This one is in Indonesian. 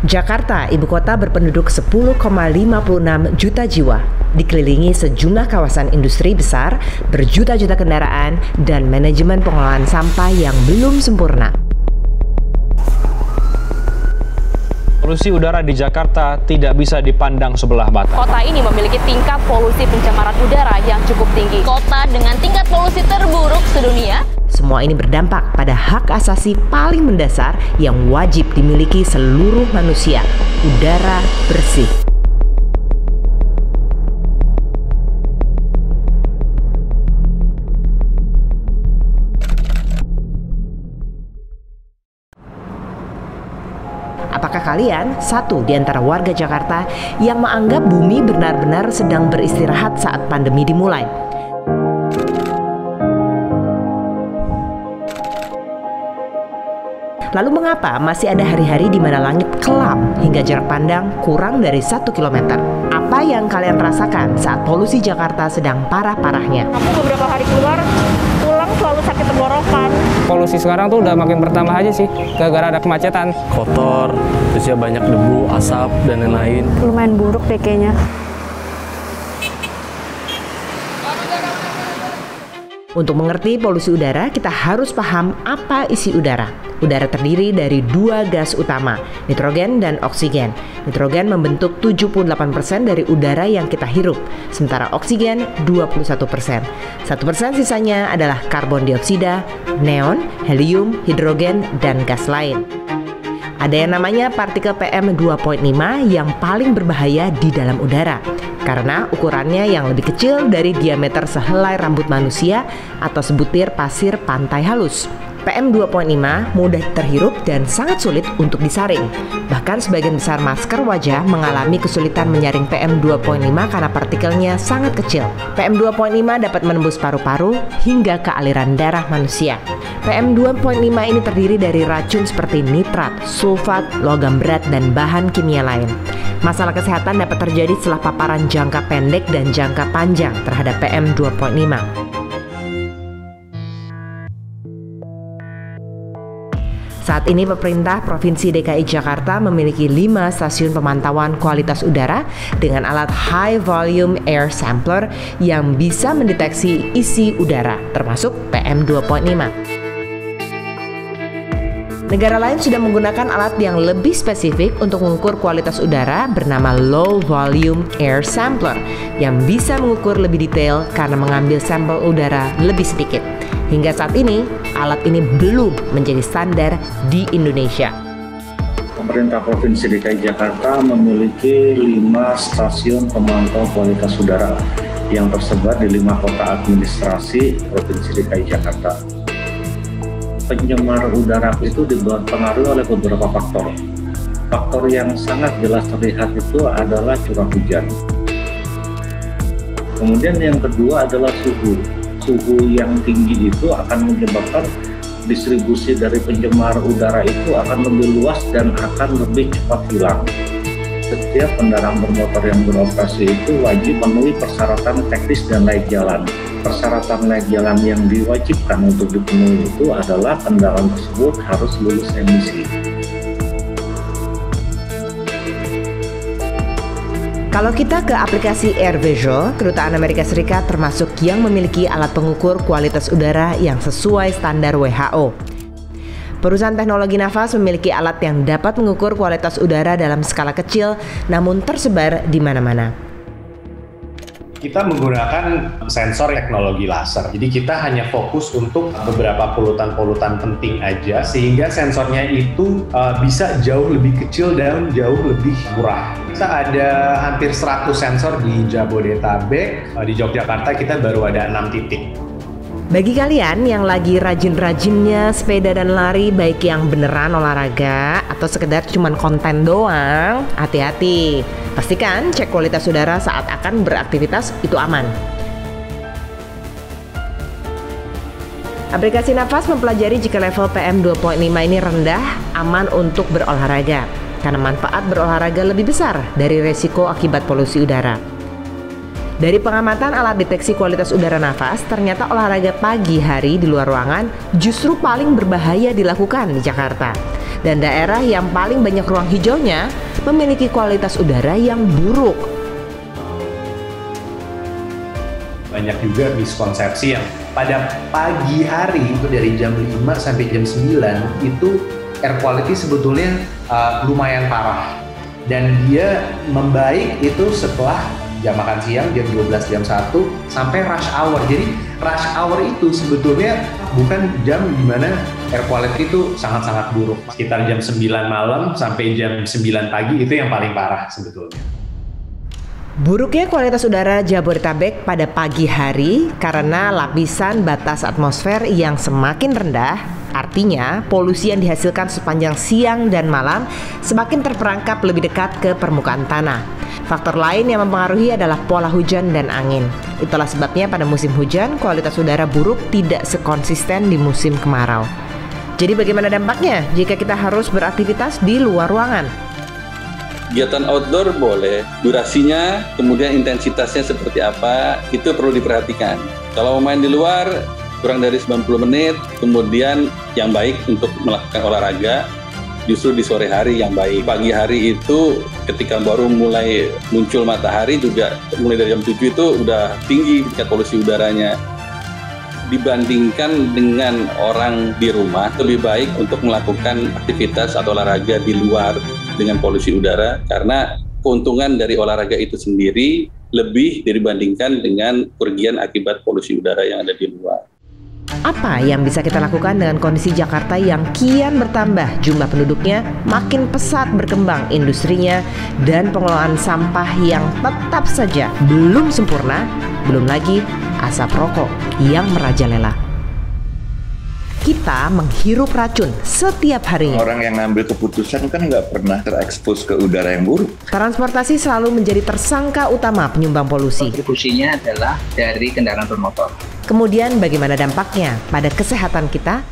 Jakarta, ibu kota berpenduduk 10,56 juta jiwa, dikelilingi sejumlah kawasan industri besar, berjuta-juta kendaraan, dan manajemen pengelolaan sampah yang belum sempurna. Polusi udara di Jakarta tidak bisa dipandang sebelah mata. Kota ini memiliki tingkat polusi pencemaran udara yang cukup tinggi. Kota dengan tingkat polusi terburuk sedunia. Semua ini berdampak pada hak asasi paling mendasar yang wajib dimiliki seluruh manusia, udara bersih. Apakah kalian satu di antara warga Jakarta yang menganggap bumi benar-benar sedang beristirahat saat pandemi dimulai? Lalu mengapa masih ada hari-hari di mana langit kelam hingga jarak pandang kurang dari 1 km? Apa yang kalian rasakan saat polusi Jakarta sedang parah-parahnya? Aku beberapa hari keluar, pulang selalu sakit tenggorokan. Polusi sekarang tuh udah makin bertambah aja sih, gara-gara ada kemacetan. Kotor, terus ya banyak debu, asap, dan lain-lain. Lumayan buruk deh kayaknya. Untuk mengerti polusi udara, kita harus paham apa isi udara. Udara terdiri dari 2 gas utama, nitrogen dan oksigen. Nitrogen membentuk 78% dari udara yang kita hirup, sementara oksigen 21%. 1% sisanya adalah karbon dioksida, neon, helium, hidrogen, dan gas lain. Ada yang namanya partikel PM 2.5 yang paling berbahaya di dalam udara karena ukurannya yang lebih kecil dari diameter sehelai rambut manusia atau sebutir pasir pantai halus. PM 2.5 mudah terhirup dan sangat sulit untuk disaring. Bahkan sebagian besar masker wajah mengalami kesulitan menyaring PM 2.5 karena partikelnya sangat kecil. PM 2.5 dapat menembus paru-paru hingga ke aliran darah manusia. PM 2.5 ini terdiri dari racun seperti nitrat, sulfat, logam berat, dan bahan kimia lain. Masalah kesehatan dapat terjadi setelah paparan jangka pendek dan jangka panjang terhadap PM 2.5. Saat ini pemerintah Provinsi DKI Jakarta memiliki 5 stasiun pemantauan kualitas udara dengan alat High Volume Air Sampler yang bisa mendeteksi isi udara, termasuk PM 2.5. Negara lain sudah menggunakan alat yang lebih spesifik untuk mengukur kualitas udara bernama Low Volume Air Sampler yang bisa mengukur lebih detail karena mengambil sampel udara lebih sedikit. Hingga saat ini, alat ini belum menjadi standar di Indonesia. Pemerintah Provinsi DKI Jakarta memiliki 5 stasiun pemantau kualitas udara yang tersebar di 5 kota administrasi Provinsi DKI Jakarta. Pencemar udara itu dipengaruhi oleh beberapa faktor. Faktor yang sangat jelas terlihat itu adalah curah hujan. Kemudian yang kedua adalah suhu. Suhu yang tinggi itu akan menyebabkan distribusi dari pencemar udara itu akan lebih luas dan akan lebih cepat hilang. Setiap kendaraan bermotor yang beroperasi itu wajib memenuhi persyaratan teknis dan layak jalan. Persyaratan layak jalan yang diwajibkan untuk dipenuhi itu adalah kendaraan tersebut harus lulus emisi. Kalau kita ke aplikasi Air Visual, Kedutaan Amerika Serikat termasuk yang memiliki alat pengukur kualitas udara yang sesuai standar WHO. Perusahaan teknologi nafas memiliki alat yang dapat mengukur kualitas udara dalam skala kecil, namun tersebar di mana-mana. Kita menggunakan sensor teknologi laser, jadi kita hanya fokus untuk beberapa polutan-polutan penting aja, sehingga sensornya itu bisa jauh lebih kecil dan jauh lebih murah. Kita ada hampir 100 sensor di Jabodetabek, di Yogyakarta kita baru ada 6 titik. Bagi kalian yang lagi rajin-rajinnya sepeda dan lari, baik yang beneran olahraga atau sekedar cuman konten doang, hati-hati. Pastikan cek kualitas udara saat akan beraktivitas itu aman. Aplikasi nafas mempelajari jika level PM 2.5 ini rendah, aman untuk berolahraga. Karena manfaat berolahraga lebih besar dari resiko akibat polusi udara. Dari pengamatan alat deteksi kualitas udara nafas, ternyata olahraga pagi hari di luar ruangan justru paling berbahaya dilakukan di Jakarta. Dan daerah yang paling banyak ruang hijaunya memiliki kualitas udara yang buruk. Banyak juga miskonsepsi yang pada pagi hari itu dari jam 5 sampai jam 9 itu air quality sebetulnya lumayan parah. Dan dia membaik itu setelah jam makan siang, jam 12, jam 1 sampai rush hour. Jadi rush hour itu sebetulnya bukan jam di mana air quality itu sangat-sangat buruk. Sekitar jam 9 malam sampai jam 9 pagi itu yang paling parah sebetulnya. Buruknya kualitas udara Jabodetabek pada pagi hari karena lapisan batas atmosfer yang semakin rendah, artinya polusi yang dihasilkan sepanjang siang dan malam semakin terperangkap lebih dekat ke permukaan tanah. Faktor lain yang mempengaruhi adalah pola hujan dan angin. Itulah sebabnya pada musim hujan kualitas udara buruk tidak sekonsisten di musim kemarau. Jadi bagaimana dampaknya jika kita harus beraktivitas di luar ruangan? Kegiatan outdoor boleh, durasinya, kemudian intensitasnya seperti apa, itu perlu diperhatikan. Kalau main di luar, kurang dari 90 menit, kemudian yang baik untuk melakukan olahraga, justru di sore hari yang baik. Pagi hari itu ketika baru mulai muncul matahari juga, mulai dari jam 7 itu udah tinggi tingkat polusi udaranya. Dibandingkan dengan orang di rumah, lebih baik untuk melakukan aktivitas atau olahraga di luar dengan polusi udara, karena keuntungan dari olahraga itu sendiri lebih dibandingkan dengan kerugian akibat polusi udara yang ada di luar. Apa yang bisa kita lakukan dengan kondisi Jakarta yang kian bertambah jumlah penduduknya, makin pesat berkembang industrinya, dan pengelolaan sampah yang tetap saja belum sempurna, belum lagi asap rokok yang merajalela. Kita menghirup racun setiap harinya. Orang yang ngambil keputusan kan nggak pernah terekspos ke udara yang buruk. Transportasi selalu menjadi tersangka utama penyumbang polusi. Kontribusinya adalah dari kendaraan bermotor. Kemudian bagaimana dampaknya pada kesehatan kita?